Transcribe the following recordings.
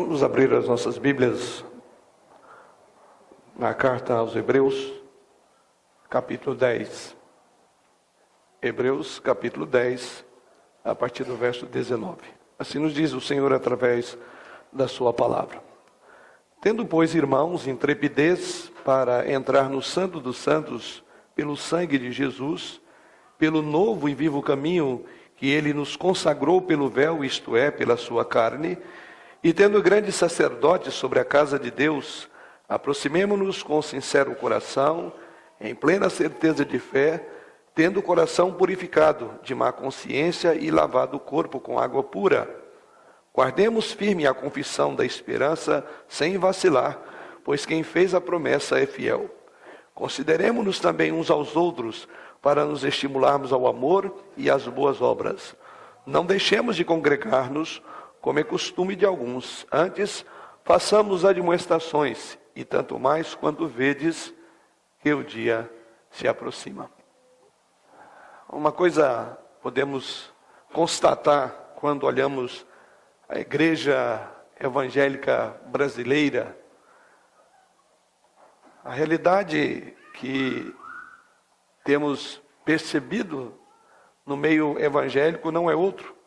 Vamos abrir as nossas Bíblias na carta aos Hebreus, capítulo 10. Hebreus, capítulo 10, a partir do verso 19. Assim nos diz o Senhor através da sua palavra. Tendo, pois, irmãos, intrepidez para entrar no Santo dos Santos pelo sangue de Jesus, pelo novo e vivo caminho que ele nos consagrou pelo véu, isto é, pela sua carne, e tendo grande sacerdote sobre a casa de Deus, aproximemo-nos com sincero coração, em plena certeza de fé, tendo o coração purificado de má consciência e lavado o corpo com água pura. Guardemos firme a confissão da esperança, sem vacilar, pois quem fez a promessa é fiel. Consideremo-nos também uns aos outros, para nos estimularmos ao amor e às boas obras. Não deixemos de congregar-nos, como é costume de alguns. Antes, façamos admoestações, e tanto mais quanto vedes que o dia se aproxima. Uma coisa podemos constatar quando olhamos a igreja evangélica brasileira, a realidade que temos percebido no meio evangélico não é outro,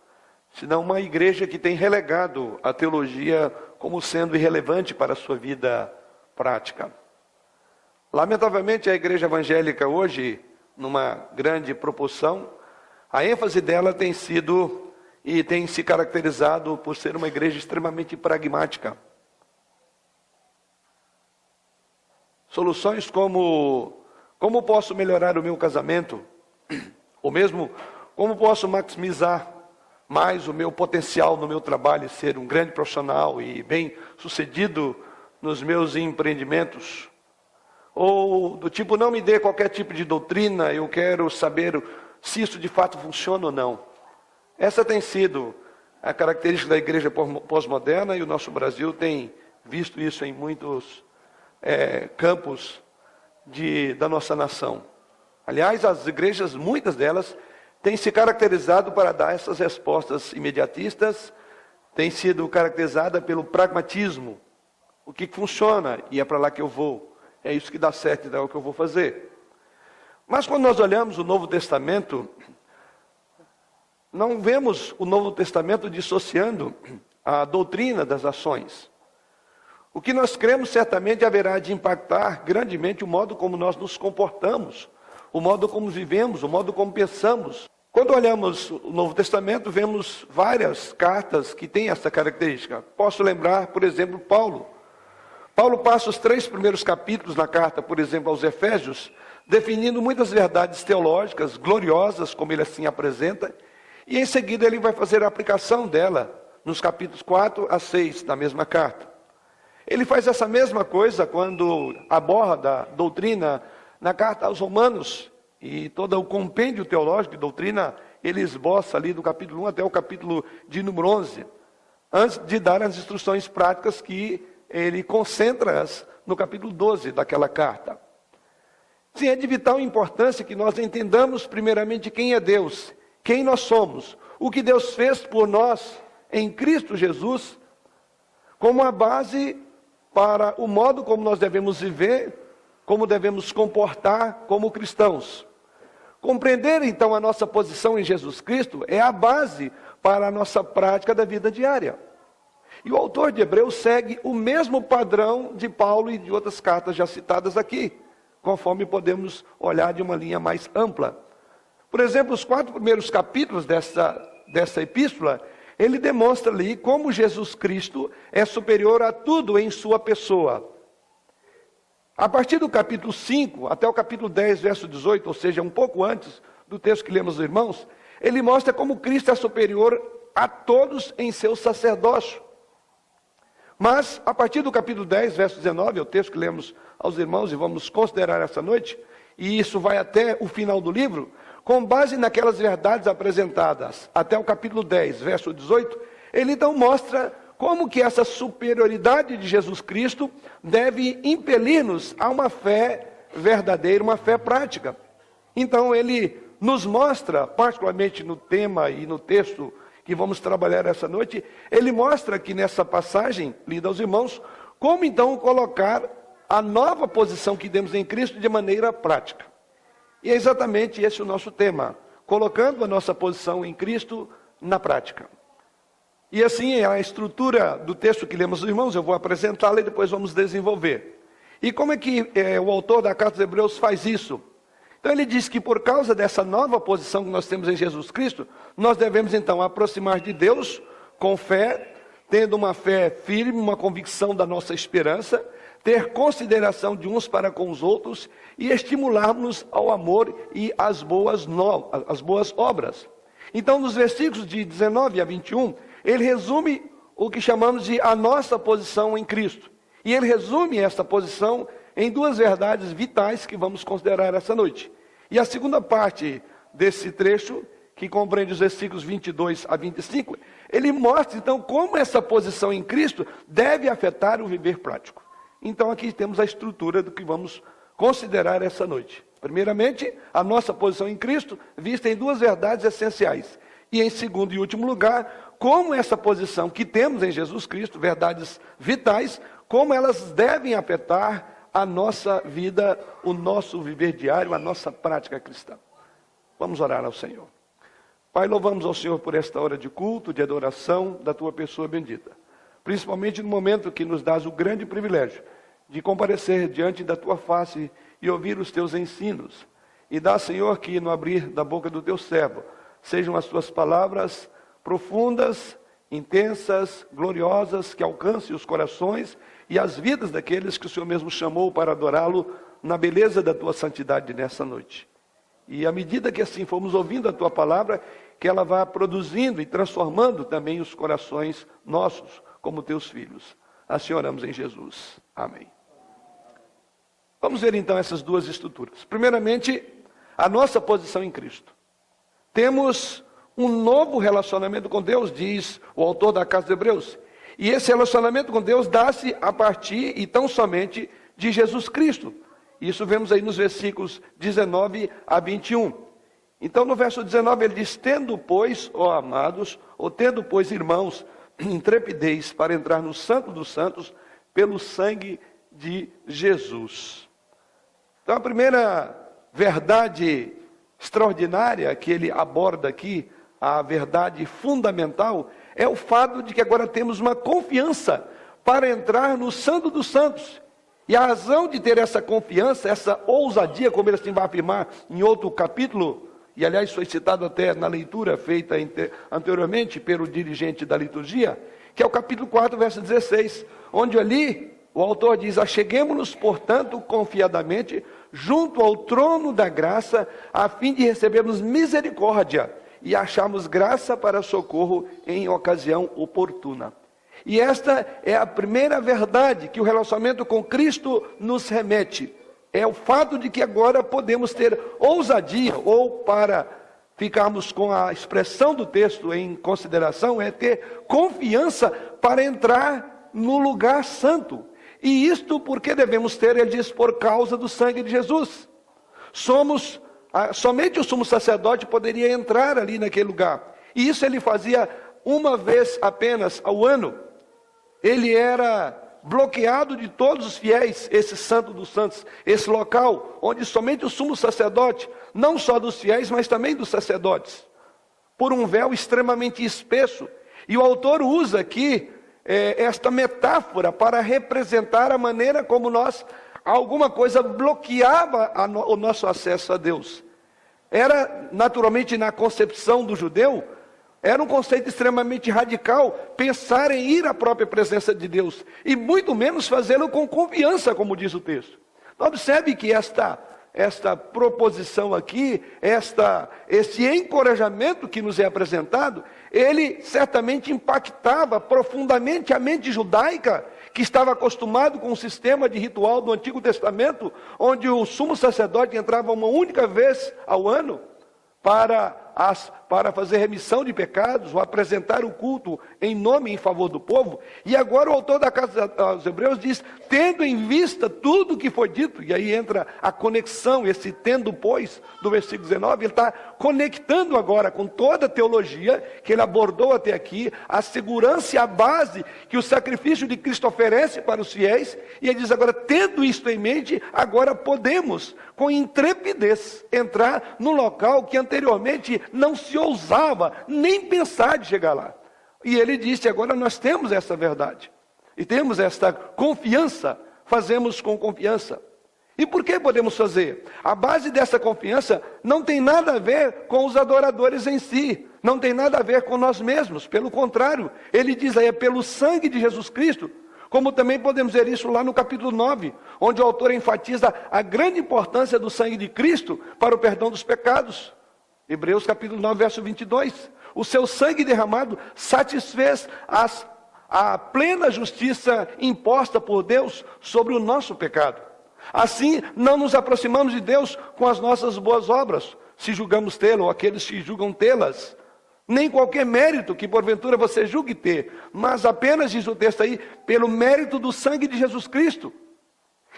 senão uma igreja que tem relegado a teologia como sendo irrelevante para a sua vida prática. Lamentavelmente, a igreja evangélica hoje, numa grande proporção, a ênfase dela tem sido e tem se caracterizado por ser uma igreja extremamente pragmática. Soluções como posso melhorar o meu casamento? Ou mesmo, como posso maximizar mais o meu potencial no meu trabalho e ser um grande profissional e bem sucedido nos meus empreendimentos? Ou do tipo, não me dê qualquer tipo de doutrina, eu quero saber se isso de fato funciona ou não. Essa tem sido a característica da igreja pós-moderna, e o nosso Brasil tem visto isso em muitos campos da nossa nação. Aliás, as igrejas, muitas delas, têm se caracterizado para dar essas respostas imediatistas, têm sido caracterizada pelo pragmatismo. O que funciona, e é para lá que eu vou. É isso que dá certo e é o que eu vou fazer. Mas quando nós olhamos o Novo Testamento, não vemos o Novo Testamento dissociando a doutrina das ações. O que nós cremos certamente haverá de impactar grandemente o modo como nós nos comportamos, o modo como vivemos, o modo como pensamos. Quando olhamos o Novo Testamento, vemos várias cartas que têm essa característica. Posso lembrar, por exemplo, Paulo. Paulo passa os 3 primeiros capítulos na carta, por exemplo, aos Efésios, definindo muitas verdades teológicas gloriosas, como ele assim apresenta, e em seguida ele vai fazer a aplicação dela nos capítulos 4 a 6 da mesma carta. Ele faz essa mesma coisa quando aborda a doutrina na carta aos Romanos, e todo o compêndio teológico de doutrina ele esboça ali do capítulo 1 até o capítulo de número 11, antes de dar as instruções práticas que ele concentra no capítulo 12 daquela carta. Sim, é de vital importância que nós entendamos primeiramente quem é Deus, quem nós somos, o que Deus fez por nós em Cristo Jesus, como a base para o modo como nós devemos viver, como devemos comportar como cristãos. Compreender então a nossa posição em Jesus Cristo é a base para a nossa prática da vida diária. E o autor de Hebreus segue o mesmo padrão de Paulo e de outras cartas já citadas aqui, conforme podemos olhar de uma linha mais ampla. Por exemplo, os 4 primeiros capítulos dessa epístola, ele demonstra ali como Jesus Cristo é superior a tudo em sua pessoa. A partir do capítulo 5 até o capítulo 10, verso 18, ou seja, um pouco antes do texto que lemos, irmãos, ele mostra como Cristo é superior a todos em seu sacerdócio. Mas, a partir do capítulo 10, verso 19, é o texto que lemos aos irmãos e vamos considerar essa noite, e isso vai até o final do livro, com base naquelas verdades apresentadas até o capítulo 10, verso 18, ele então mostra como que essa superioridade de Jesus Cristo deve impelir-nos a uma fé verdadeira, uma fé prática. Então ele nos mostra, particularmente no tema e no texto que vamos trabalhar essa noite, ele mostra aqui nessa passagem, lida aos irmãos, como então colocar a nova posição que temos em Cristo de maneira prática. E é exatamente esse o nosso tema, colocando a nossa posição em Cristo na prática. E assim, a estrutura do texto que lemos aos irmãos, eu vou apresentá-la e depois vamos desenvolver. E como é que o autor da Carta aos Hebreus faz isso? Então ele diz que por causa dessa nova posição que nós temos em Jesus Cristo, nós devemos então aproximar de Deus com fé, tendo uma fé firme, uma convicção da nossa esperança, ter consideração de uns para com os outros e estimularmos ao amor e às boas obras. Então nos versículos de 19 a 21, ele resume o que chamamos de a nossa posição em Cristo. E ele resume esta posição em duas verdades vitais que vamos considerar essa noite. E a segunda parte desse trecho, que compreende os versículos 22 a 25, ele mostra então como essa posição em Cristo deve afetar o viver prático. Então aqui temos a estrutura do que vamos considerar essa noite. Primeiramente, a nossa posição em Cristo, vista em duas verdades essenciais. E em segundo e último lugar, como essa posição que temos em Jesus Cristo, verdades vitais, como elas devem afetar a nossa vida, o nosso viver diário, a nossa prática cristã. Vamos orar ao Senhor. Pai, louvamos ao Senhor por esta hora de culto, de adoração da Tua pessoa bendita. Principalmente no momento que nos dás o grande privilégio de comparecer diante da Tua face e ouvir os Teus ensinos. E dá, Senhor, que no abrir da boca do Teu servo sejam as Tuas palavras profundas, intensas, gloriosas, que alcancem os corações e as vidas daqueles que o Senhor mesmo chamou para adorá-lo na beleza da Tua santidade nessa noite. E à medida que assim fomos ouvindo a Tua palavra, que ela vá produzindo e transformando também os corações nossos, como Teus filhos. Assim oramos em Jesus. Amém. Vamos ver então essas duas estruturas. Primeiramente, a nossa posição em Cristo. Temos um novo relacionamento com Deus, diz o autor da Carta aos Hebreus. E esse relacionamento com Deus dá-se a partir e tão somente de Jesus Cristo. Isso vemos aí nos versículos 19 a 21. Então no verso 19 ele diz: tendo pois, ó amados, ou tendo pois irmãos, intrepidez para entrar no Santo dos Santos, pelo sangue de Jesus. Então a primeira verdade extraordinária que ele aborda aqui, a verdade fundamental, é o fato de que agora temos uma confiança para entrar no Santo dos Santos. E a razão de ter essa confiança, essa ousadia, como ele assim vai afirmar em outro capítulo, e aliás foi citado até na leitura feita anteriormente pelo dirigente da liturgia, que é o capítulo 4, verso 16, onde ali o autor diz: acheguemo-nos, portanto, confiadamente, junto ao trono da graça, a fim de recebermos misericórdia e acharmos graça para socorro em ocasião oportuna. E esta é a primeira verdade que o relacionamento com Cristo nos remete. É o fato de que agora podemos ter ousadia, ou para ficarmos com a expressão do texto em consideração, é ter confiança para entrar no lugar santo. E isto porque devemos ter, ele diz, por causa do sangue de Jesus. Somente o sumo sacerdote poderia entrar ali naquele lugar. E isso ele fazia uma vez apenas ao ano. Ele era bloqueado de todos os fiéis, esse santo dos santos, esse local onde somente o sumo sacerdote, não só dos fiéis, mas também dos sacerdotes, por um véu extremamente espesso. E o autor usa aqui esta metáfora para representar a maneira como alguma coisa bloqueava o nosso acesso a Deus. Era naturalmente na concepção do judeu, era um conceito extremamente radical pensar em ir à própria presença de Deus, e muito menos fazê-lo com confiança, como diz o texto. Então, observe que esta proposição aqui, esse encorajamento que nos é apresentado, ele certamente impactava profundamente a mente judaica, que estava acostumado com o sistema de ritual do Antigo Testamento, onde o sumo sacerdote entrava uma única vez ao ano para para fazer remissão de pecados, ou apresentar o culto em nome e em favor do povo. E agora o autor da carta aos Hebreus diz, tendo em vista tudo o que foi dito, e aí entra a conexão, esse tendo pois, do versículo 19, ele está conectando agora com toda a teologia que ele abordou até aqui, a segurança e a base que o sacrifício de Cristo oferece para os fiéis, e ele diz agora, tendo isto em mente, agora podemos, com intrepidez, entrar no local que anteriormente não se ousava nem pensar de chegar lá. E ele disse, agora nós temos essa verdade, e temos esta confiança, fazemos com confiança. E por que podemos fazer? A base dessa confiança não tem nada a ver com os adoradores em si, não tem nada a ver com nós mesmos, pelo contrário, ele diz aí, é pelo sangue de Jesus Cristo, como também podemos ver isso lá no capítulo 9, onde o autor enfatiza a grande importância do sangue de Cristo para o perdão dos pecados. Hebreus capítulo 9, verso 22. O seu sangue derramado satisfez a plena justiça imposta por Deus sobre o nosso pecado. Assim, não nos aproximamos de Deus com as nossas boas obras, se julgamos tê-lo, ou aqueles que julgam tê-las, nem qualquer mérito que porventura você julgue ter, mas apenas, diz o texto aí, pelo mérito do sangue de Jesus Cristo.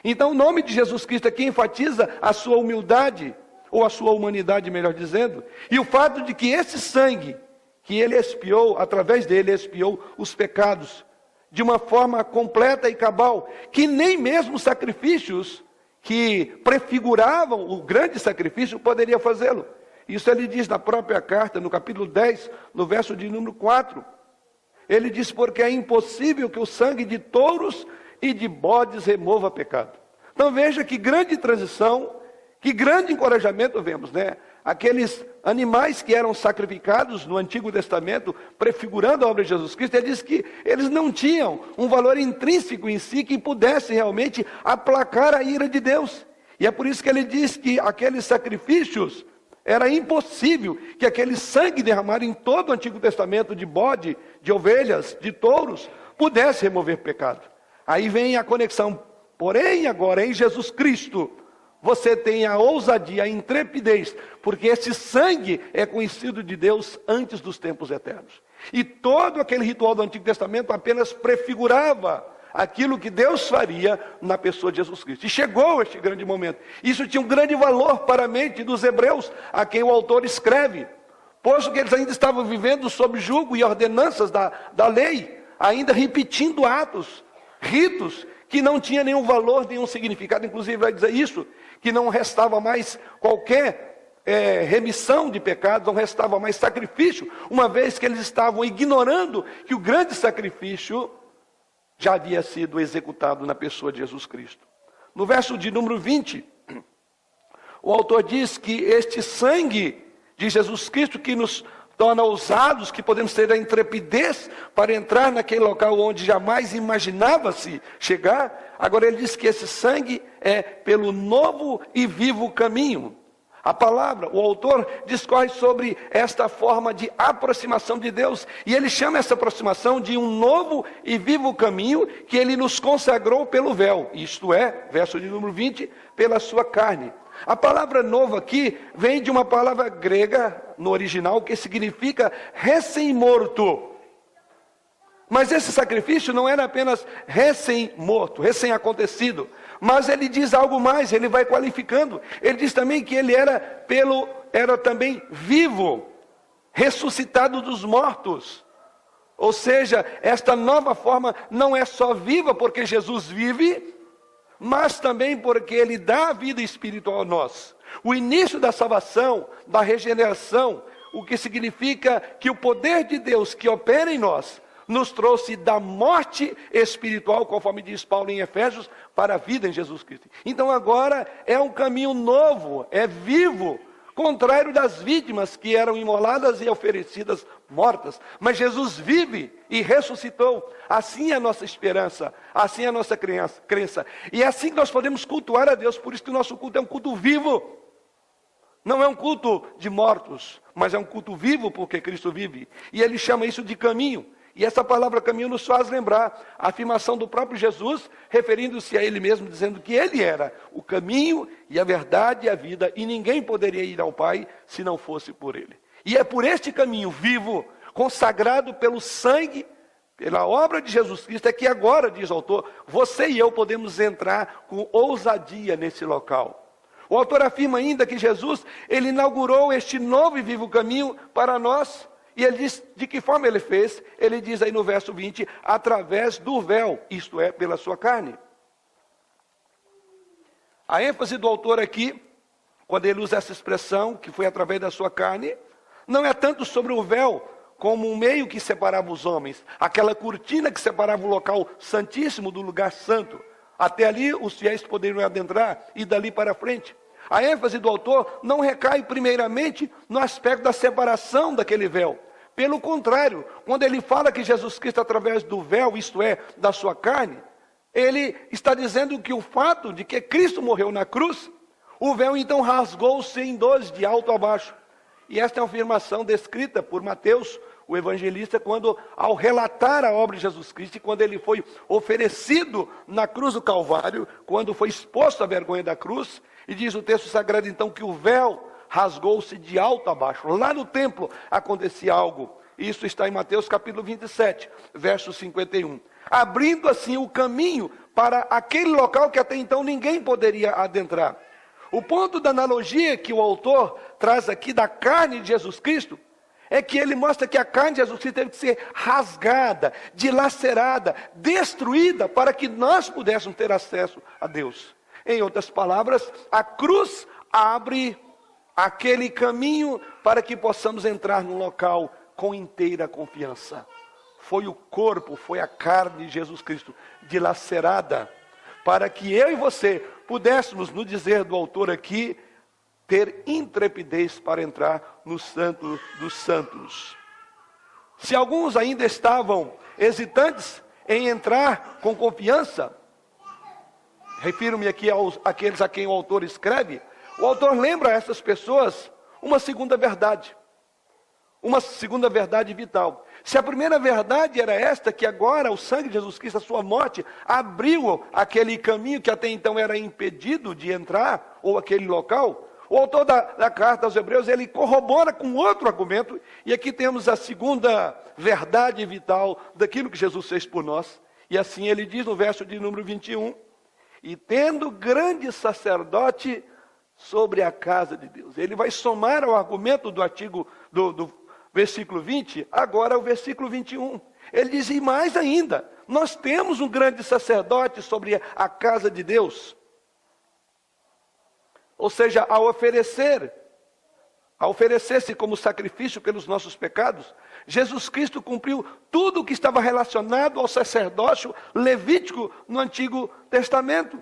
Então o nome de Jesus Cristo aqui enfatiza a sua humildade, ou a sua humanidade, melhor dizendo, e o fato de que esse sangue, que ele expiou, através dele expiou os pecados, de uma forma completa e cabal, que nem mesmo sacrifícios que prefiguravam o grande sacrifício poderia fazê-lo. Isso ele diz na própria carta, no capítulo 10, no verso de número 4. Ele diz, porque é impossível que o sangue de touros e de bodes remova pecado. Então veja que grande transição, que grande encorajamento vemos, né? Aqueles animais que eram sacrificados no Antigo Testamento, prefigurando a obra de Jesus Cristo, ele diz que eles não tinham um valor intrínseco em si que pudesse realmente aplacar a ira de Deus. E é por isso que ele diz que aqueles sacrifícios, era impossível que aquele sangue derramado em todo o Antigo Testamento de bode, de ovelhas, de touros, pudesse remover pecado. Aí vem a conexão. Porém, agora em Jesus Cristo, você tem a ousadia, a intrepidez, porque esse sangue é conhecido de Deus antes dos tempos eternos. E todo aquele ritual do Antigo Testamento apenas prefigurava aquilo que Deus faria na pessoa de Jesus Cristo. E chegou este grande momento. Isso tinha um grande valor para a mente dos hebreus, a quem o autor escreve, posto que eles ainda estavam vivendo sob julgo e ordenanças da lei, ainda repetindo atos, ritos, que não tinha nenhum valor, nenhum significado. Inclusive vai dizer isso, que não restava mais qualquer remissão de pecados, não restava mais sacrifício, uma vez que eles estavam ignorando que o grande sacrifício já havia sido executado na pessoa de Jesus Cristo. No verso de número 20, o autor diz que este sangue de Jesus Cristo que nos torna ousados, que podemos ter a intrepidez para entrar naquele local onde jamais imaginava-se chegar. Agora ele diz que esse sangue é pelo novo e vivo caminho. A palavra, o autor discorre sobre esta forma de aproximação de Deus, e ele chama essa aproximação de um novo e vivo caminho que ele nos consagrou pelo véu, isto é, verso de número 20, pela sua carne. A palavra novo aqui vem de uma palavra grega no original que significa recém-morto. Mas esse sacrifício não era apenas recém-morto, recém-acontecido, mas ele diz algo mais, ele vai qualificando. Ele diz também que ele era também vivo, ressuscitado dos mortos. Ou seja, esta nova forma não é só viva porque Jesus vive, mas também porque ele dá a vida espiritual a nós. O início da salvação, da regeneração, o que significa que o poder de Deus que opera em nós, nos trouxe da morte espiritual, conforme diz Paulo em Efésios, para a vida em Jesus Cristo. Então agora é um caminho novo, é vivo, contrário das vítimas que eram imoladas e oferecidas mortas. Mas Jesus vive e ressuscitou. Assim é a nossa esperança, assim é a nossa crença. E é assim que nós podemos cultuar a Deus. Por isso que o nosso culto é um culto vivo. Não é um culto de mortos, mas é um culto vivo porque Cristo vive. E ele chama isso de caminho. E essa palavra caminho nos faz lembrar a afirmação do próprio Jesus, referindo-se a ele mesmo, dizendo que ele era o caminho e a verdade e a vida, e ninguém poderia ir ao Pai se não fosse por ele. E é por este caminho vivo, consagrado pelo sangue, pela obra de Jesus Cristo, é que agora, diz o autor, você e eu podemos entrar com ousadia nesse local. O autor afirma ainda que Jesus, ele inaugurou este novo e vivo caminho para nós. E ele diz de que forma ele fez. Ele diz aí no verso 20, através do véu, isto é, pela sua carne. A ênfase do autor aqui, quando ele usa essa expressão, que foi através da sua carne, não é tanto sobre o véu, como um meio que separava os homens, aquela cortina que separava o local santíssimo do lugar santo. Até ali os fiéis poderiam adentrar e dali para frente. A ênfase do autor não recai primeiramente no aspecto da separação daquele véu. Pelo contrário, quando ele fala que Jesus Cristo através do véu, isto é, da sua carne, ele está dizendo que o fato de que Cristo morreu na cruz, o véu então rasgou-se em dois, de alto a baixo. E esta é uma afirmação descrita por Mateus, o evangelista, quando ao relatar a obra de Jesus Cristo, quando ele foi oferecido na cruz do Calvário, quando foi exposto à vergonha da cruz, e diz o texto sagrado então que o véu rasgou-se de alto a baixo. Lá no templo acontecia algo. Isso está em Mateus capítulo 27, verso 51. Abrindo assim o caminho para aquele local que até então ninguém poderia adentrar. O ponto da analogia que o autor traz aqui da carne de Jesus Cristo é que ele mostra que a carne de Jesus Cristo teve que ser rasgada, dilacerada, destruída para que nós pudéssemos ter acesso a Deus. Em outras palavras, a cruz abre aquele caminho para que possamos entrar num local com inteira confiança. Foi o corpo, foi a carne de Jesus Cristo dilacerada para que eu e você pudéssemos, no dizer do autor aqui, ter intrepidez para entrar no Santo dos Santos. Se alguns ainda estavam hesitantes em entrar com confiança, refiro-me aqui àqueles a quem o autor escreve, o autor lembra a essas pessoas uma segunda verdade vital. Se a primeira verdade era esta, que agora o sangue de Jesus Cristo, a sua morte, abriu aquele caminho que até então era impedido de entrar, ou aquele local, o autor da carta aos Hebreus, ele corrobora com outro argumento, e aqui temos a segunda verdade vital daquilo que Jesus fez por nós. E assim ele diz no verso de número 21, e tendo grande sacerdote sobre a casa de Deus. Ele vai somar ao argumento do artigo do versículo 20, agora o versículo 21. Ele diz, e mais ainda, nós temos um grande sacerdote sobre a casa de Deus. Ou seja, ao oferecer-se como sacrifício pelos nossos pecados, Jesus Cristo cumpriu tudo o que estava relacionado ao sacerdócio levítico no Antigo Testamento.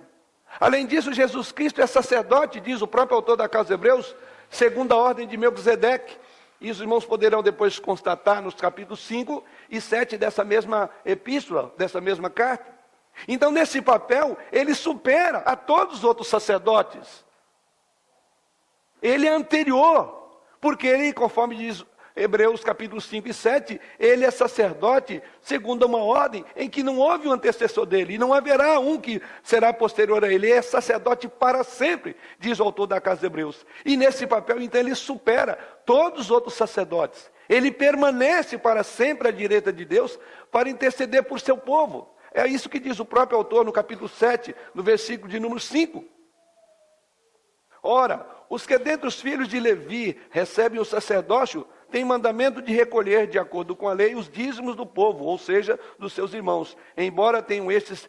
Além disso, Jesus Cristo é sacerdote, diz o próprio autor da carta aos Hebreus, segundo a ordem de Melquisedeque. E os irmãos poderão depois constatar nos capítulos 5 e 7 dessa mesma epístola, dessa mesma carta. Então, nesse papel, ele supera a todos os outros sacerdotes. Ele é anterior, porque ele, conforme diz Hebreus capítulos 5 e 7, ele é sacerdote segundo uma ordem em que não houve um antecessor dele, e não haverá um que será posterior a ele. Ele é sacerdote para sempre, diz o autor da carta de Hebreus. E nesse papel, então, ele supera todos os outros sacerdotes. Ele permanece para sempre à direita de Deus para interceder por seu povo. É isso que diz o próprio autor no capítulo 7, no versículo de número 5. Ora, os que dentre os filhos de Levi recebem o sacerdócio, têm mandamento de recolher, de acordo com a lei, os dízimos do povo, ou seja, dos seus irmãos, embora tenham estes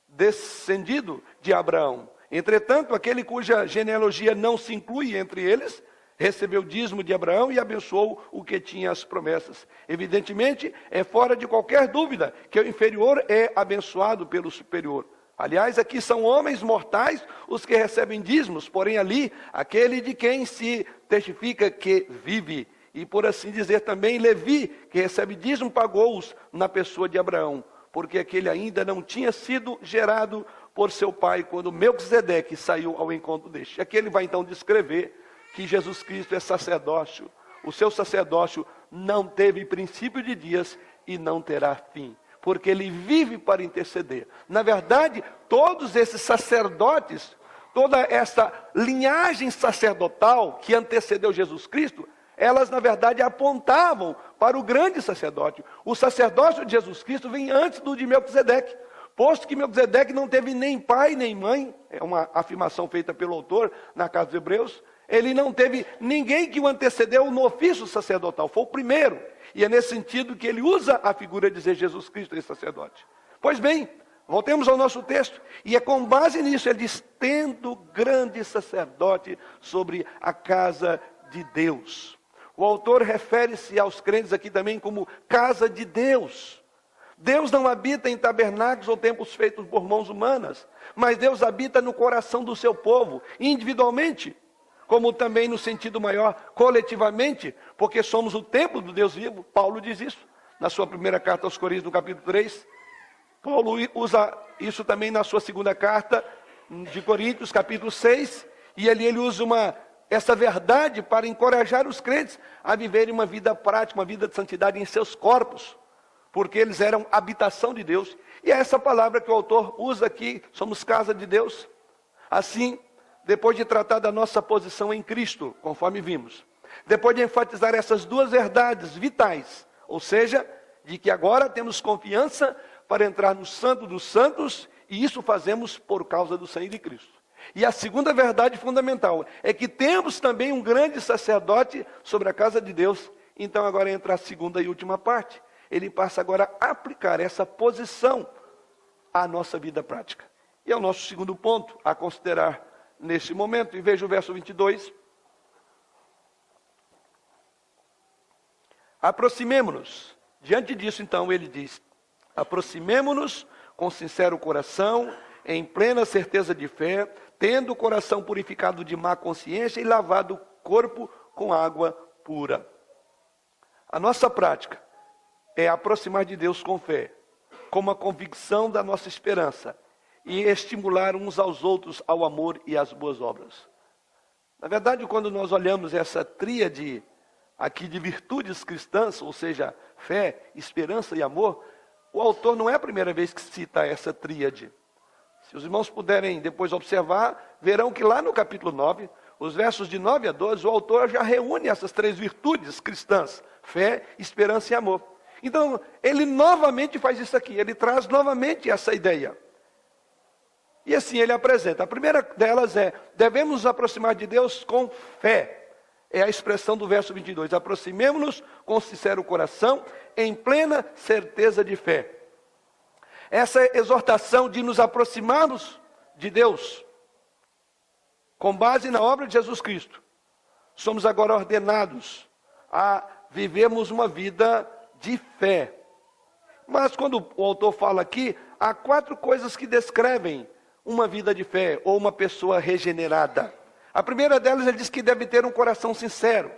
descendido de Abraão. Entretanto, aquele cuja genealogia não se inclui entre eles, recebeu o dízimo de Abraão e abençoou o que tinha as promessas. Evidentemente, é fora de qualquer dúvida que o inferior é abençoado pelo superior. Aliás, aqui são homens mortais os que recebem dízimos, porém ali, aquele de quem se testifica que vive. E por assim dizer também, Levi, que recebe dízimo, pagou-os na pessoa de Abraão, porque aquele ainda não tinha sido gerado por seu pai, quando Melquisedeque saiu ao encontro deste. Aqui ele vai então descrever que Jesus Cristo é sacerdócio. O seu sacerdócio não teve princípio de dias e não terá fim, porque ele vive para interceder. Na verdade, todos esses sacerdotes, toda essa linhagem sacerdotal que antecedeu Jesus Cristo, elas na verdade apontavam para o grande sacerdote. O sacerdócio de Jesus Cristo vem antes do de Melquisedeque, posto que Melquisedeque não teve nem pai nem mãe, é uma afirmação feita pelo autor na Carta dos Hebreus, ele não teve ninguém que o antecedeu no ofício sacerdotal, foi o primeiro, e é nesse sentido que ele usa a figura de dizer Jesus Cristo, esse sacerdote. Pois bem, voltemos ao nosso texto, e é com base nisso, ele diz, tendo grande sacerdote sobre a casa de Deus. O autor refere-se aos crentes aqui também como casa de Deus. Deus não habita em tabernáculos ou templos feitos por mãos humanas, mas Deus habita no coração do seu povo, individualmente, como também no sentido maior, coletivamente, porque somos o templo do Deus vivo. Paulo diz isso na sua primeira carta aos Coríntios, no capítulo 3. Paulo usa isso também na sua segunda carta de Coríntios, capítulo 6, e ali ele usa essa verdade para encorajar os crentes a viverem uma vida prática, uma vida de santidade em seus corpos, porque eles eram habitação de Deus. E é essa palavra que o autor usa aqui, somos casa de Deus. Assim, depois de tratar da nossa posição em Cristo, conforme vimos, depois de enfatizar essas duas verdades vitais, ou seja, de que agora temos confiança para entrar no Santo dos Santos, e isso fazemos por causa do sangue de Cristo. E a segunda verdade fundamental é que temos também um grande sacerdote sobre a casa de Deus. Então agora entra a segunda e última parte. Ele passa agora a aplicar essa posição à nossa vida prática. E é o nosso segundo ponto a considerar nesse momento. E veja o verso 22. Aproximemo-nos. Diante disso, então, ele diz, aproximemo-nos com sincero coração, em plena certeza de fé, tendo o coração purificado de má consciência e lavado o corpo com água pura. A nossa prática é aproximar de Deus com fé, com uma convicção da nossa esperança e estimular uns aos outros ao amor e às boas obras. Na verdade, quando nós olhamos essa tríade aqui de virtudes cristãs, ou seja, fé, esperança e amor, o autor não é a primeira vez que cita essa tríade. Se os irmãos puderem depois observar, verão que lá no capítulo 9, os versos de 9 a 12, o autor já reúne essas três virtudes cristãs, fé, esperança e amor. Então, ele novamente faz isso aqui, ele traz novamente essa ideia. E assim ele apresenta. A primeira delas é, devemos nos aproximar de Deus com fé. É a expressão do verso 22. Aproximemo-nos com sincero coração, em plena certeza de fé. Essa exortação de nos aproximarmos de Deus, com base na obra de Jesus Cristo, somos agora ordenados a vivermos uma vida de fé. Mas quando o autor fala aqui, há 4 coisas que descrevem uma vida de fé, ou uma pessoa regenerada. A primeira delas, ele diz que deve ter um coração sincero.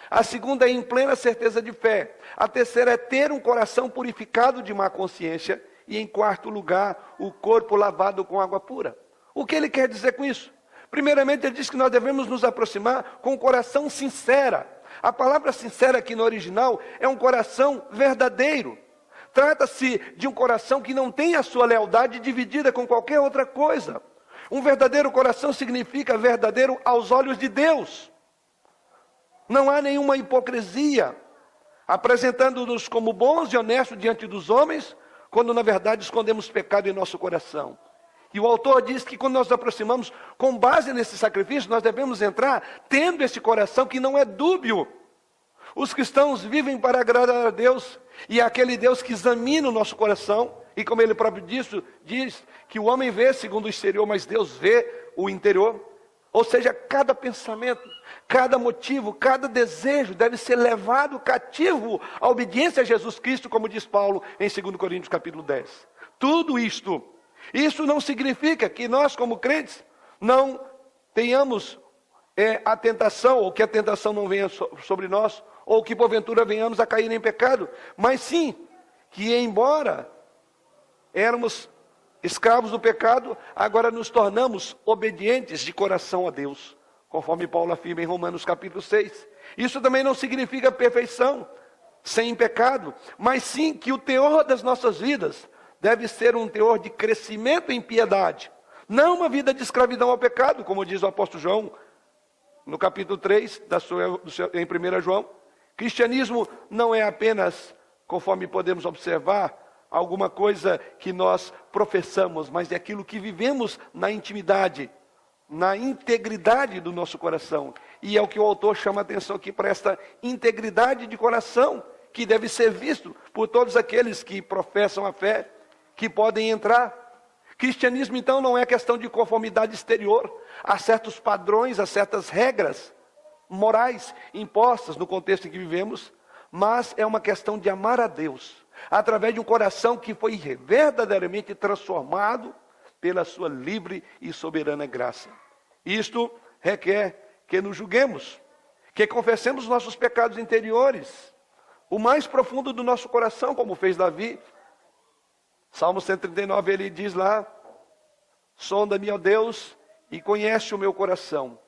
A segunda é em plena certeza de fé. A terceira é ter um coração purificado de má consciência. E em quarto lugar, o corpo lavado com água pura. O que ele quer dizer com isso? Primeiramente, ele diz que nós devemos nos aproximar com um coração sincero. A palavra sincera aqui no original é um coração verdadeiro. Trata-se de um coração que não tem a sua lealdade dividida com qualquer outra coisa. Um verdadeiro coração significa verdadeiro aos olhos de Deus. Não há nenhuma hipocrisia, apresentando-nos como bons e honestos diante dos homens, quando na verdade escondemos pecado em nosso coração. E o autor diz que quando nós nos aproximamos com base nesse sacrifício, nós devemos entrar tendo esse coração que não é dúbio. Os cristãos vivem para agradar a Deus, e é aquele Deus que examina o nosso coração, e como ele próprio diz que o homem vê segundo o exterior, mas Deus vê o interior. Ou seja, cada pensamento, cada motivo, cada desejo deve ser levado cativo à obediência a Jesus Cristo, como diz Paulo em 2 Coríntios capítulo 10. Tudo isto, isso não significa que nós como crentes não tenhamos a tentação, ou que a tentação não venha sobre nós, ou que porventura venhamos a cair em pecado, mas sim, que embora éramos escravos do pecado, agora nos tornamos obedientes de coração a Deus, conforme Paulo afirma em Romanos capítulo 6. Isso também não significa perfeição, sem pecado, mas sim que o teor das nossas vidas deve ser um teor de crescimento em piedade, não uma vida de escravidão ao pecado, como diz o apóstolo João, no capítulo 3, em 1 João, cristianismo não é apenas, conforme podemos observar, alguma coisa que nós professamos, mas é aquilo que vivemos na intimidade, na integridade do nosso coração. E é o que o autor chama a atenção aqui para esta integridade de coração, que deve ser visto por todos aqueles que professam a fé, que podem entrar. Cristianismo, então, não é questão de conformidade exterior a certos padrões, a certas regras morais impostas no contexto em que vivemos, mas é uma questão de amar a Deus, através de um coração que foi verdadeiramente transformado pela sua livre e soberana graça. Isto requer que nos julguemos, que confessemos nossos pecados interiores, o mais profundo do nosso coração, como fez Davi. Salmo 139, ele diz lá: sonda-me, ó Deus, e conhece o meu coração.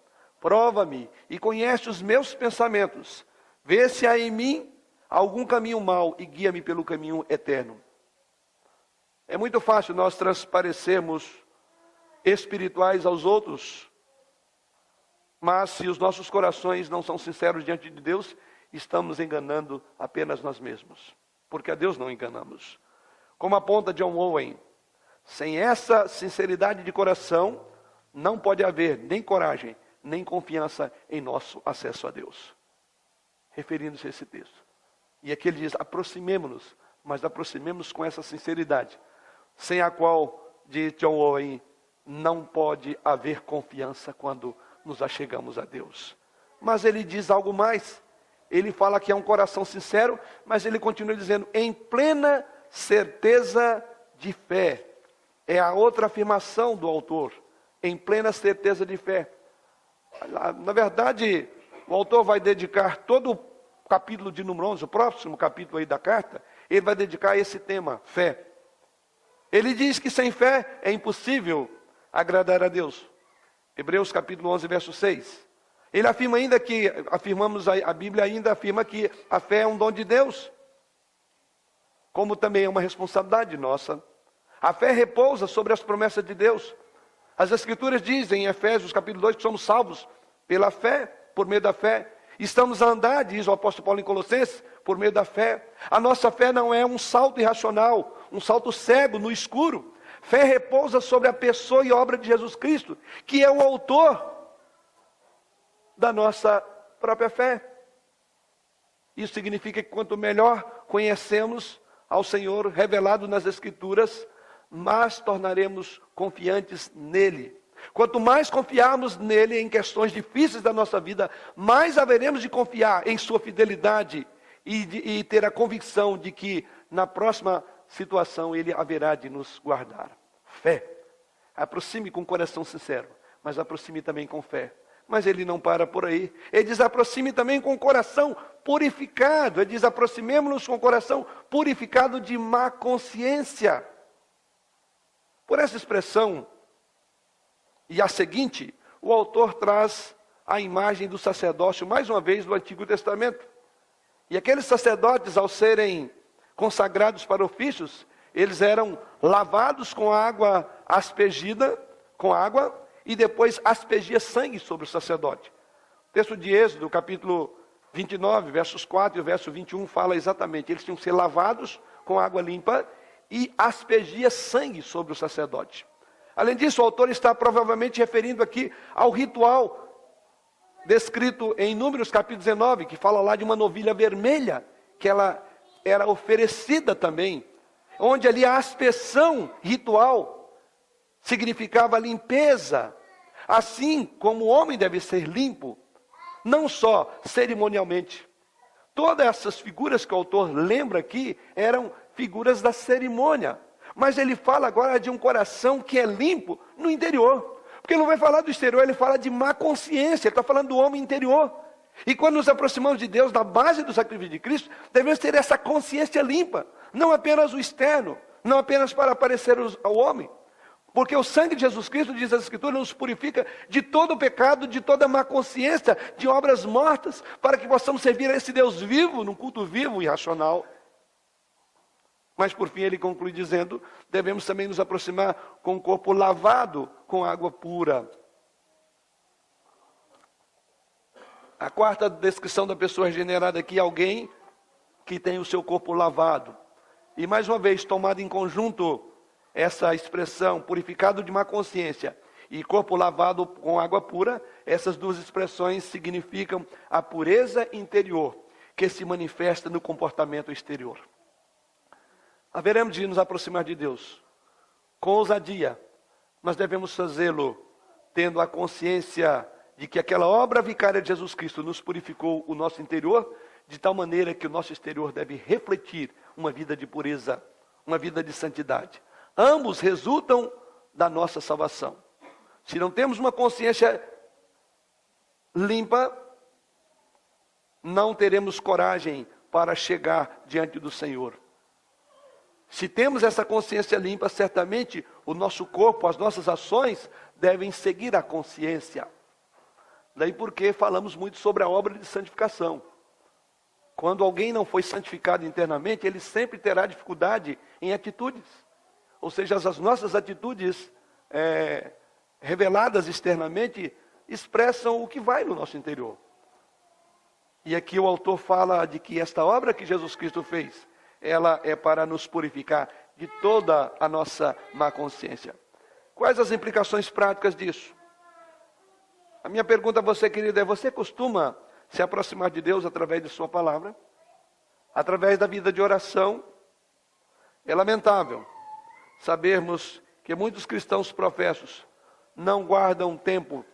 Prova-me e conhece os meus pensamentos. Vê se há em mim algum caminho mau e guia-me pelo caminho eterno. É muito fácil nós transparecermos espirituais aos outros, mas se os nossos corações não são sinceros diante de Deus, estamos enganando apenas nós mesmos, porque a Deus não enganamos. Como aponta John Owen, sem essa sinceridade de coração, não pode haver nem coragem, nem confiança em nosso acesso a Deus. Referindo-se a esse texto. E aqui ele diz: aproximemo-nos, mas aproximemos com essa sinceridade, sem a qual, diz John Owen, não pode haver confiança quando nos achegamos a Deus. Mas ele diz algo mais. Ele fala que é um coração sincero, mas ele continua dizendo: em plena certeza de fé. É a outra afirmação do autor, em plena certeza de fé. Na verdade, o autor vai dedicar todo o capítulo de número 11, o próximo capítulo aí da carta, ele vai dedicar a esse tema, fé. Ele diz que sem fé é impossível agradar a Deus. Hebreus capítulo 11, verso 6. Ele afirma ainda que, a Bíblia ainda afirma que a fé é um dom de Deus, como também é uma responsabilidade nossa. A fé repousa sobre as promessas de Deus. As Escrituras dizem em Efésios capítulo 2 que somos salvos pela fé, por meio da fé. Estamos a andar, diz o apóstolo Paulo em Colossenses, por meio da fé. A nossa fé não é um salto irracional, um salto cego no escuro. Fé repousa sobre a pessoa e obra de Jesus Cristo, que é o autor da nossa própria fé. Isso significa que quanto melhor conhecemos ao Senhor revelado nas Escrituras, mais tornaremos confiantes nele. Quanto mais confiarmos nele em questões difíceis da nossa vida, mais haveremos de confiar em sua fidelidade e ter a convicção de que na próxima situação ele haverá de nos guardar. Fé. Aproxime com coração sincero, mas aproxime também com fé. Mas ele não para por aí. Ele diz: aproxime também com o coração purificado. Ele diz: aproximemo-nos com o coração purificado de má consciência. Por essa expressão e a seguinte, o autor traz a imagem do sacerdócio, mais uma vez, do Antigo Testamento. E aqueles sacerdotes, ao serem consagrados para ofícios, eles eram lavados com água aspergida, com água, e depois aspergia sangue sobre o sacerdote. O texto de Êxodo, capítulo 29, versos 4 e o verso 21, fala exatamente, eles tinham que ser lavados com água limpa e aspergia sangue sobre o sacerdote. Além disso, o autor está provavelmente referindo aqui ao ritual descrito em Números capítulo 19, que fala lá de uma novilha vermelha, que ela era oferecida também, onde ali a aspersão ritual significava limpeza, assim como o homem deve ser limpo, não só cerimonialmente. Todas essas figuras que o autor lembra aqui eram figuras da cerimônia, mas ele fala agora de um coração que é limpo no interior, porque ele não vai falar do exterior, ele fala de má consciência, ele está falando do homem interior. E quando nos aproximamos de Deus, da base do sacrifício de Cristo, devemos ter essa consciência limpa, não apenas o externo, não apenas para aparecer ao homem, porque o sangue de Jesus Cristo, diz as Escrituras, nos purifica de todo o pecado, de toda má consciência, de obras mortas, para que possamos servir a esse Deus vivo, num culto vivo e racional. Mas por fim ele conclui dizendo, devemos também nos aproximar com o corpo lavado com água pura. A quarta descrição da pessoa regenerada aqui é alguém que tem o seu corpo lavado. E mais uma vez, tomado em conjunto, essa expressão, purificado de má consciência e corpo lavado com água pura, essas duas expressões significam a pureza interior, que se manifesta no comportamento exterior. Haveremos de nos aproximar de Deus com ousadia, mas devemos fazê-lo tendo a consciência de que aquela obra vicária de Jesus Cristo nos purificou o nosso interior, de tal maneira que o nosso exterior deve refletir uma vida de pureza, uma vida de santidade. Ambos resultam da nossa salvação. Se não temos uma consciência limpa, não teremos coragem para chegar diante do Senhor. Se temos essa consciência limpa, certamente o nosso corpo, as nossas ações devem seguir a consciência. Daí porque falamos muito sobre a obra de santificação. Quando alguém não foi santificado internamente, ele sempre terá dificuldade em atitudes. Ou seja, as nossas atitudes reveladas externamente expressam o que vai no nosso interior. E aqui o autor fala de que esta obra que Jesus Cristo fez, ela é para nos purificar de toda a nossa má consciência. Quais as implicações práticas disso? A minha pergunta a você, querido, é: você costuma se aproximar de Deus através de sua palavra? Através da vida de oração? É lamentável sabermos que muitos cristãos professos não guardam tempo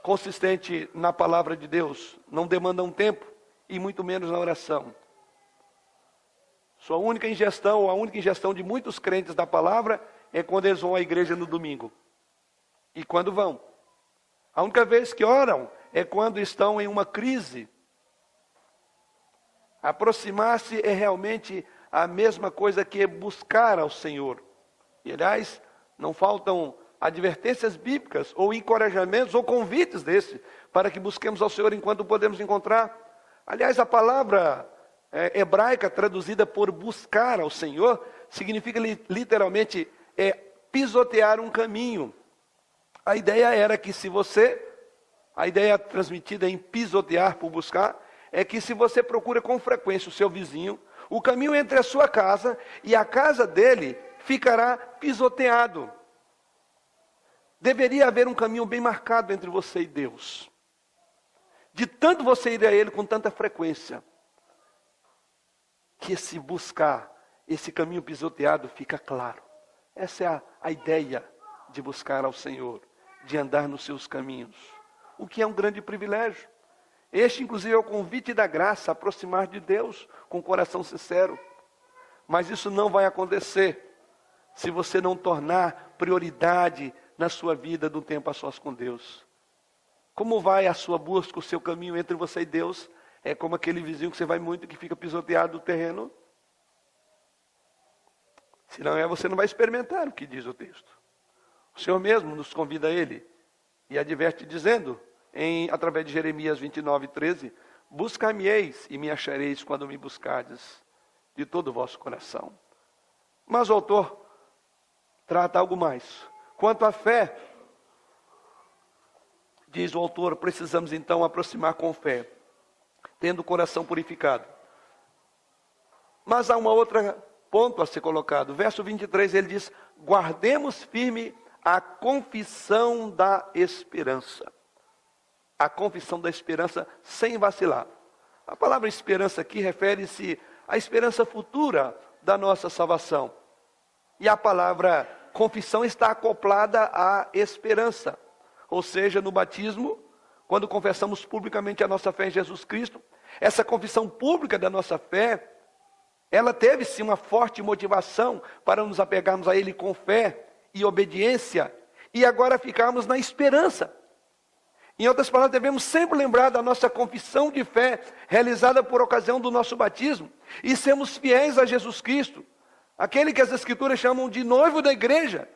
consistente na palavra de Deus, não demandam tempo e muito menos na oração. Sua única ingestão, ou a única ingestão de muitos crentes da palavra, é quando eles vão à igreja no domingo. E quando vão. A única vez que oram é quando estão em uma crise. Aproximar-se é realmente a mesma coisa que buscar ao Senhor. E aliás, não faltam advertências bíblicas, ou encorajamentos, ou convites desse, para que busquemos ao Senhor enquanto podemos encontrar. Aliás, a palavra hebraica traduzida por buscar ao Senhor, significa literalmente pisotear um caminho. A ideia era que a ideia transmitida em pisotear por buscar, é que se você procura com frequência o seu vizinho, o caminho entre a sua casa e a casa dele ficará pisoteado. Deveria haver um caminho bem marcado entre você e Deus. De tanto você ir a Ele com tanta frequência, que esse buscar, esse caminho pisoteado fica claro. Essa é a ideia de buscar ao Senhor, de andar nos seus caminhos. O que é um grande privilégio. Este, inclusive, é o convite da graça, aproximar de Deus com coração sincero. Mas isso não vai acontecer se você não tornar prioridade na sua vida do tempo a sós com Deus. Como vai a sua busca, o seu caminho entre você e Deus? É como aquele vizinho que você vai muito, que fica pisoteado no terreno. Se não é, você não vai experimentar o que diz o texto. O Senhor mesmo nos convida a Ele e adverte dizendo, através de Jeremias 29:13, buscar-me-eis e me achareis quando me buscardes de todo o vosso coração. Mas o autor trata algo mais. Quanto à fé, diz o autor, precisamos então aproximar com fé, tendo o coração purificado. Mas há um outro ponto a ser colocado. Verso 23, ele diz: guardemos firme a confissão da esperança. A confissão da esperança sem vacilar. A palavra esperança aqui refere-se à esperança futura da nossa salvação. E a palavra confissão está acoplada à esperança. Ou seja, no batismo, quando confessamos publicamente a nossa fé em Jesus Cristo, essa confissão pública da nossa fé, ela teve sim uma forte motivação para nos apegarmos a Ele com fé e obediência, e agora ficarmos na esperança. Em outras palavras, devemos sempre lembrar da nossa confissão de fé, realizada por ocasião do nosso batismo, e sermos fiéis a Jesus Cristo, aquele que as Escrituras chamam de noivo da igreja.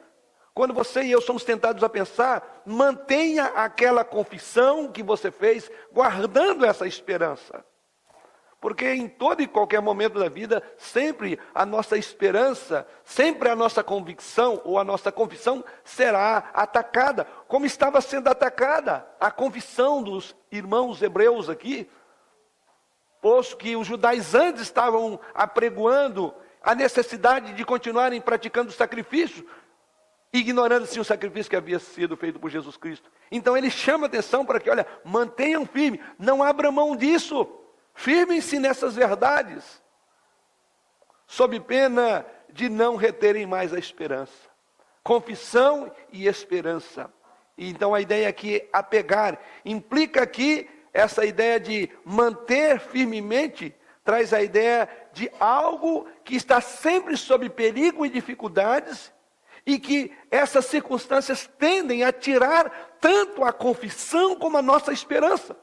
Quando você e eu somos tentados a pensar, mantenha aquela confissão que você fez, guardando essa esperança. Porque em todo e qualquer momento da vida, sempre a nossa esperança, sempre a nossa convicção ou a nossa confissão será atacada, como estava sendo atacada a confissão dos irmãos hebreus aqui, posto que os judaizantes estavam apregoando a necessidade de continuarem praticando o sacrifício, ignorando sim o sacrifício que havia sido feito por Jesus Cristo. Então ele chama atenção para que, olha, mantenham firme, não abram mão disso, firmem-se nessas verdades, sob pena de não reterem mais a esperança. Confissão e esperança. E então a ideia aqui, apegar, implica aqui essa ideia de manter firmemente, traz a ideia de algo que está sempre sob perigo e dificuldades, e que essas circunstâncias tendem a tirar tanto a confissão como a nossa esperança.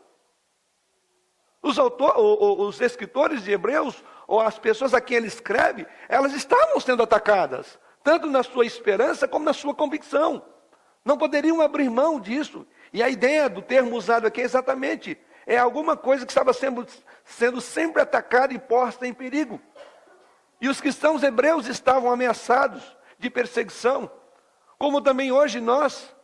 Os escritores de Hebreus, ou as pessoas a quem ele escreve, elas estavam sendo atacadas, tanto na sua esperança como na sua convicção. Não poderiam abrir mão disso. E a ideia do termo usado aqui é exatamente, é alguma coisa que estava sendo sempre atacada e posta em perigo. E os cristãos hebreus estavam ameaçados de perseguição, como também hoje nós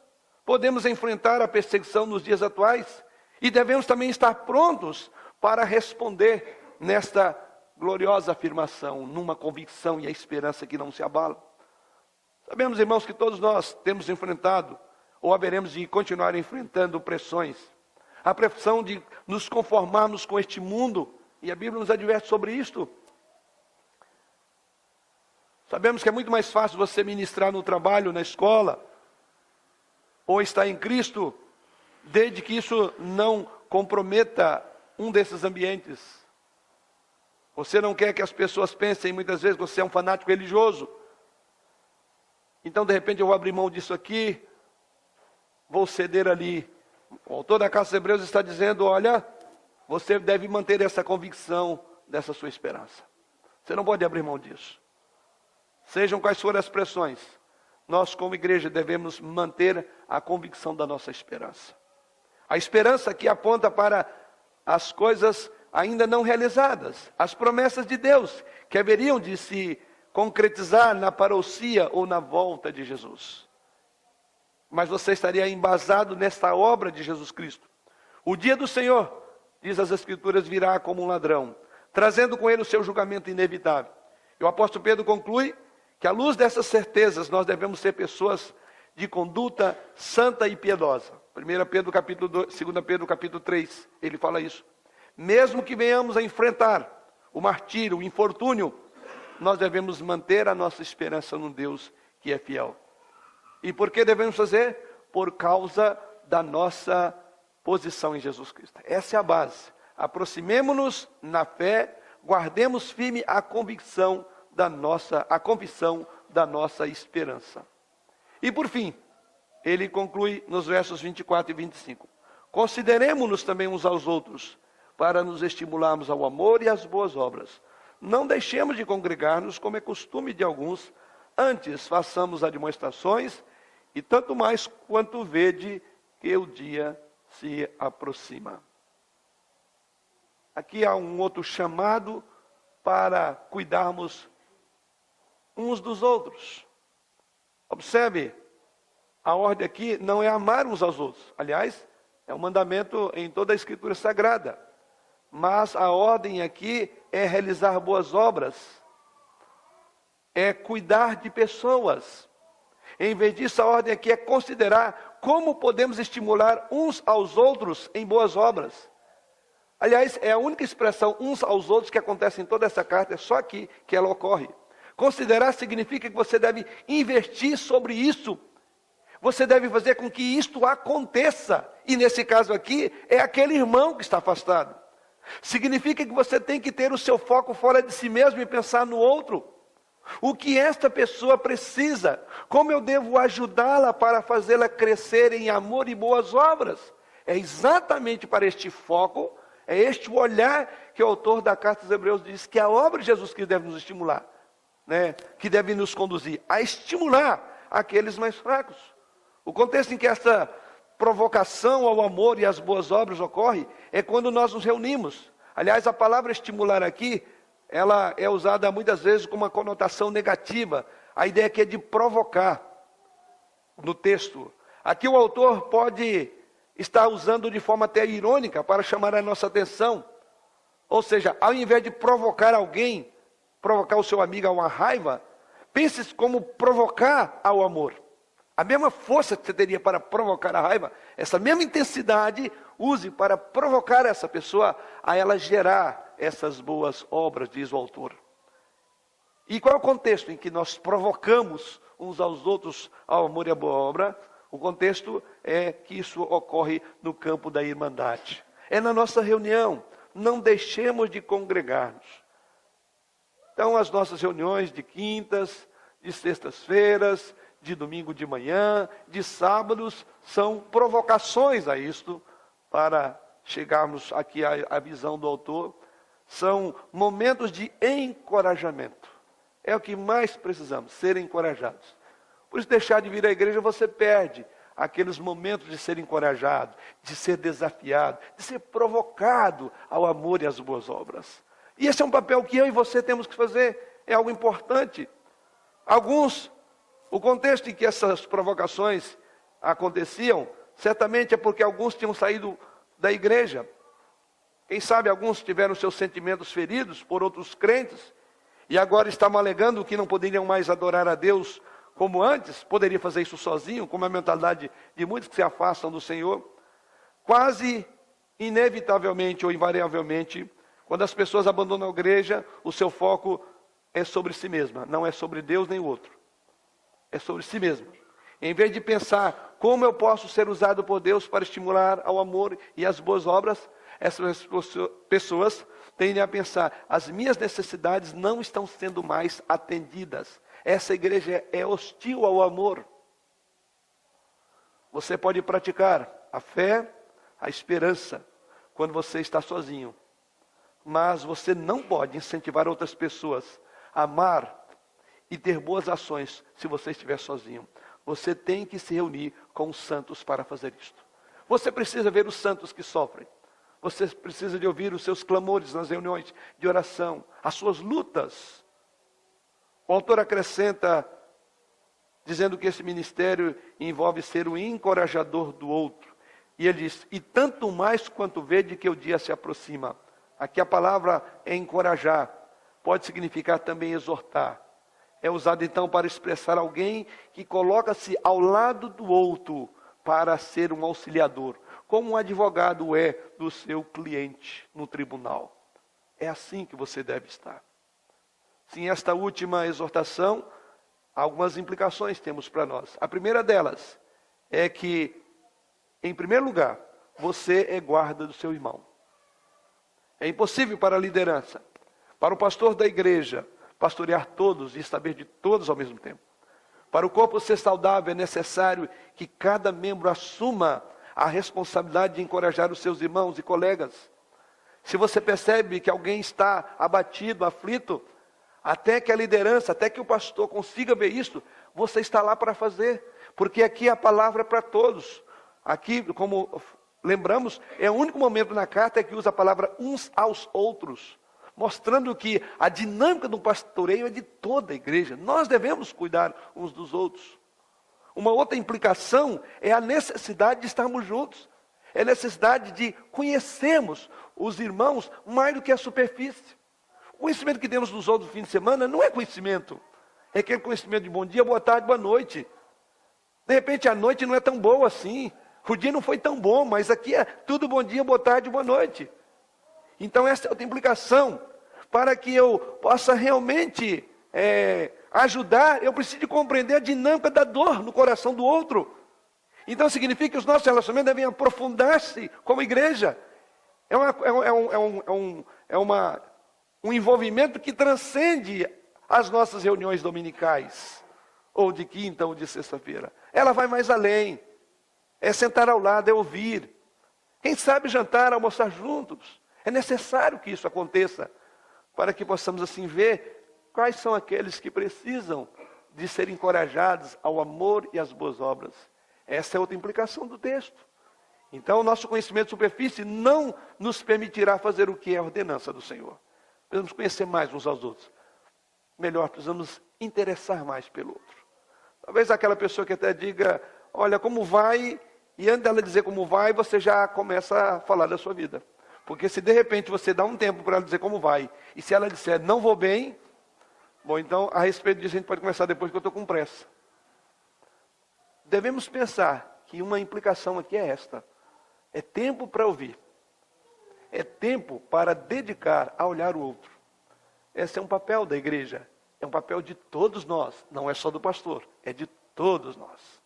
podemos enfrentar a perseguição nos dias atuais, e devemos também estar prontos para responder nesta gloriosa afirmação, numa convicção e a esperança que não se abala. Sabemos, irmãos, que todos nós temos enfrentado, ou haveremos de continuar enfrentando pressões, a pressão de nos conformarmos com este mundo, e a Bíblia nos adverte sobre isto. Sabemos que é muito mais fácil você ministrar no trabalho, na escola, ou estar em Cristo, desde que isso não comprometa um desses ambientes. Você não quer que as pessoas pensem muitas vezes que você é um fanático religioso. Então, de repente, eu vou abrir mão disso aqui, vou ceder ali. O autor da Carta aos Hebreus está dizendo, olha, você deve manter essa convicção dessa sua esperança. Você não pode abrir mão disso. Sejam quais forem as pressões, nós como igreja devemos manter a convicção da nossa esperança. A esperança que aponta para as coisas ainda não realizadas, as promessas de Deus, que haveriam de se concretizar na parousia ou na volta de Jesus. Mas você estaria embasado nesta obra de Jesus Cristo. O dia do Senhor, diz as Escrituras, virá como um ladrão, trazendo com ele o seu julgamento inevitável. E o apóstolo Pedro conclui que à luz dessas certezas nós devemos ser pessoas de conduta santa e piedosa. 1 Pedro capítulo 2, 2 Pedro capítulo 3, ele fala isso. Mesmo que venhamos a enfrentar o martírio, o infortúnio, nós devemos manter a nossa esperança no Deus que é fiel. E por que devemos fazer? Por causa da nossa posição em Jesus Cristo. Essa é a base. Aproximemo-nos na fé, guardemos firme a confissão da nossa esperança. E por fim, ele conclui nos versos 24 e 25. Consideremo-nos também uns aos outros, para nos estimularmos ao amor e às boas obras. Não deixemos de congregar-nos, como é costume de alguns, antes façamos admoestações, e tanto mais quanto vede que o dia se aproxima. Aqui há um outro chamado para cuidarmos uns dos outros. Observe, a ordem aqui não é amar uns aos outros. Aliás, é um mandamento em toda a Escritura Sagrada. Mas a ordem aqui é realizar boas obras. É cuidar de pessoas. Em vez disso, a ordem aqui é considerar como podemos estimular uns aos outros em boas obras. Aliás, é a única expressão uns aos outros que acontece em toda essa carta, é só aqui que ela ocorre. Considerar significa que você deve investir sobre isso. Você deve fazer com que isto aconteça. E nesse caso aqui, é aquele irmão que está afastado. Significa que você tem que ter o seu foco fora de si mesmo e pensar no outro. O que esta pessoa precisa? Como eu devo ajudá-la para fazê-la crescer em amor e boas obras? É exatamente para este foco, é este o olhar que o autor da Carta aos Hebreus diz que a obra de Jesus Cristo deve nos estimular, que deve nos conduzir a estimular aqueles mais fracos. O contexto em que essa provocação ao amor e às boas obras ocorre é quando nós nos reunimos Aliás, a palavra estimular aqui, ela é usada muitas vezes com uma conotação negativa. A ideia aqui é de provocar no texto. Aqui o autor pode estar usando de forma até irônica para chamar a nossa atenção. Ou seja, ao invés de provocar alguém, provocar o seu amigo a uma raiva, pense como provocar ao amor. A mesma força que você teria para provocar a raiva, essa mesma intensidade, use para provocar essa pessoa a ela gerar essas boas obras, diz o autor. E qual é o contexto em que nós provocamos uns aos outros ao amor e à boa obra? O contexto é que isso ocorre no campo da irmandade. É na nossa reunião. Não deixemos de congregar-nos. Então, as nossas reuniões de quintas, de sextas-feiras, de domingo de manhã, de sábados, são provocações a isto, para chegarmos aqui à visão do autor. São momentos de encorajamento. É o que mais precisamos, ser encorajados. Por isso, deixar de vir à igreja, você perde aqueles momentos de ser encorajado, de ser desafiado, de ser provocado ao amor e às boas obras. E esse é um papel que eu e você temos que fazer, é algo importante. O contexto em que essas provocações aconteciam, certamente é porque alguns tinham saído da igreja. Quem sabe alguns tiveram seus sentimentos feridos por outros crentes, e agora estavam alegando que não poderiam mais adorar a Deus como antes, poderia fazer isso sozinho, como a mentalidade de muitos que se afastam do Senhor. Quase inevitavelmente ou invariavelmente, quando as pessoas abandonam a igreja, o seu foco é sobre si mesma, não é sobre Deus nem o outro. É sobre si mesma. Em vez de pensar como eu posso ser usado por Deus para estimular ao amor e às boas obras, essas pessoas tendem a pensar, as minhas necessidades não estão sendo mais atendidas. Essa igreja é hostil ao amor. Você pode praticar a fé, a esperança, quando você está sozinho. Mas você não pode incentivar outras pessoas a amar e ter boas ações se você estiver sozinho. Você tem que se reunir com os santos para fazer isto. Você precisa ver os santos que sofrem. Você precisa de ouvir os seus clamores nas reuniões de oração, as suas lutas. O autor acrescenta, dizendo que esse ministério envolve ser o encorajador do outro. E ele diz, e tanto mais quanto vede que o dia se aproxima. Aqui a palavra é encorajar, pode significar também exortar. É usado então para expressar alguém que coloca-se ao lado do outro para ser um auxiliador, como um advogado é do seu cliente no tribunal. É assim que você deve estar. Sim, esta última exortação, algumas implicações temos para nós. A primeira delas é que, em primeiro lugar, você é guarda do seu irmão. É impossível para a liderança, para o pastor da igreja, pastorear todos e saber de todos ao mesmo tempo. Para o corpo ser saudável é necessário que cada membro assuma a responsabilidade de encorajar os seus irmãos e colegas. Se você percebe que alguém está abatido, aflito, até que a liderança, até que o pastor consiga ver isso, você está lá para fazer. Porque aqui a palavra é para todos. Aqui, como lembramos, é o único momento na carta que usa a palavra uns aos outros, mostrando que a dinâmica do pastoreio é de toda a igreja. Nós devemos cuidar uns dos outros. Uma outra implicação é a necessidade de estarmos juntos. É a necessidade de conhecermos os irmãos mais do que a superfície. O conhecimento que temos nos outros fins de semana não é conhecimento. É aquele conhecimento de bom dia, boa tarde, boa noite. De repente a noite não é tão boa assim. O dia não foi tão bom, mas aqui é tudo bom dia, boa tarde, boa noite. Então essa é outra implicação. Para que eu possa realmente ajudar, eu preciso de compreender a dinâmica da dor no coração do outro. Então significa que os nossos relacionamentos devem aprofundar-se como igreja. Um envolvimento que transcende as nossas reuniões dominicais, ou de quinta ou de sexta-feira. Ela vai mais além. É sentar ao lado, é ouvir. Quem sabe jantar, almoçar juntos. É necessário que isso aconteça, para que possamos assim ver quais são aqueles que precisam de ser encorajados ao amor e às boas obras. Essa é outra implicação do texto. Então, o nosso conhecimento de superfície não nos permitirá fazer o que é a ordenança do Senhor. Precisamos conhecer mais uns aos outros. Melhor, precisamos interessar mais pelo outro. Talvez aquela pessoa que até diga, olha, como vai? E antes dela dizer como vai, você já começa a falar da sua vida. Porque se de repente você dá um tempo para ela dizer como vai, e se ela disser, não vou bem, bom, então a respeito disso a gente pode começar depois que eu estou com pressa. Devemos pensar que uma implicação aqui é esta. É tempo para ouvir. É tempo para dedicar a olhar o outro. Esse é um papel da igreja. É um papel de todos nós. Não é só do pastor. É de todos nós.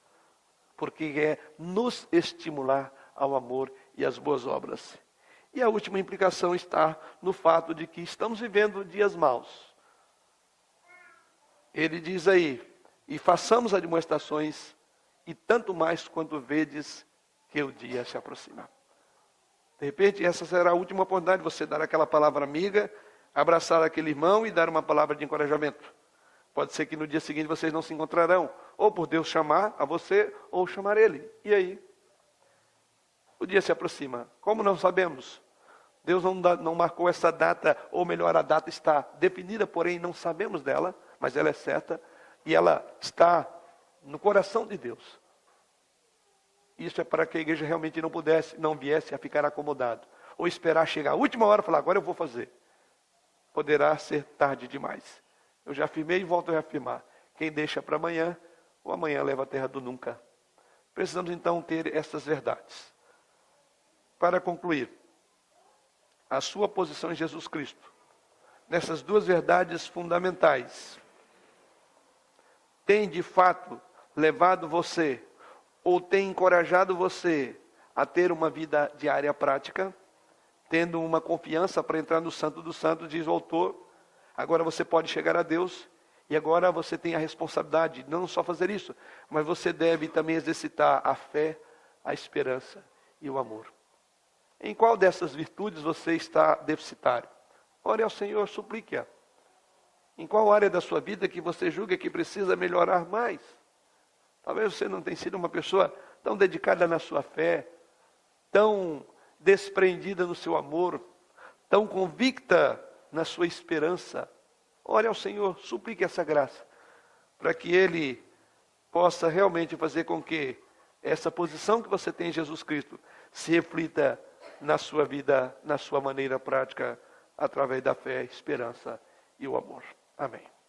Porque é nos estimular ao amor e às boas obras. E a última implicação está no fato de que estamos vivendo dias maus. Ele diz aí, e façamos admoestações, e tanto mais quanto vedes que o dia se aproxima. De repente, essa será a última oportunidade de você dar aquela palavra amiga, abraçar aquele irmão e dar uma palavra de encorajamento. Pode ser que no dia seguinte vocês não se encontrarão, ou por Deus chamar a você, ou chamar ele. E aí? O dia se aproxima. Como não sabemos? Deus não marcou essa data, ou melhor, a data está definida, porém não sabemos dela, mas ela é certa, e ela está no coração de Deus. Isso é para que a igreja realmente não viesse a ficar acomodado, ou esperar chegar a última hora e falar, agora eu vou fazer. Poderá ser tarde demais. Eu já afirmei e volto a reafirmar. Quem deixa para amanhã, o amanhã leva a terra do nunca. Precisamos então ter essas verdades. Para concluir, a sua posição em Jesus Cristo, nessas duas verdades fundamentais, tem de fato levado você, ou tem encorajado você a ter uma vida diária prática, tendo uma confiança para entrar no Santo dos Santos, diz o autor. Agora você pode chegar a Deus, e agora você tem a responsabilidade de não só fazer isso, mas você deve também exercitar a fé, a esperança e o amor. Em qual dessas virtudes você está deficitário? Ore ao Senhor, suplique-a. Em qual área da sua vida que você julga que precisa melhorar mais? Talvez você não tenha sido uma pessoa tão dedicada na sua fé, tão desprendida no seu amor, tão convicta na sua esperança. Ore ao Senhor, suplique essa graça, para que Ele possa realmente fazer com que essa posição que você tem em Jesus Cristo se reflita na sua vida, na sua maneira prática, através da fé, esperança e o amor. Amém.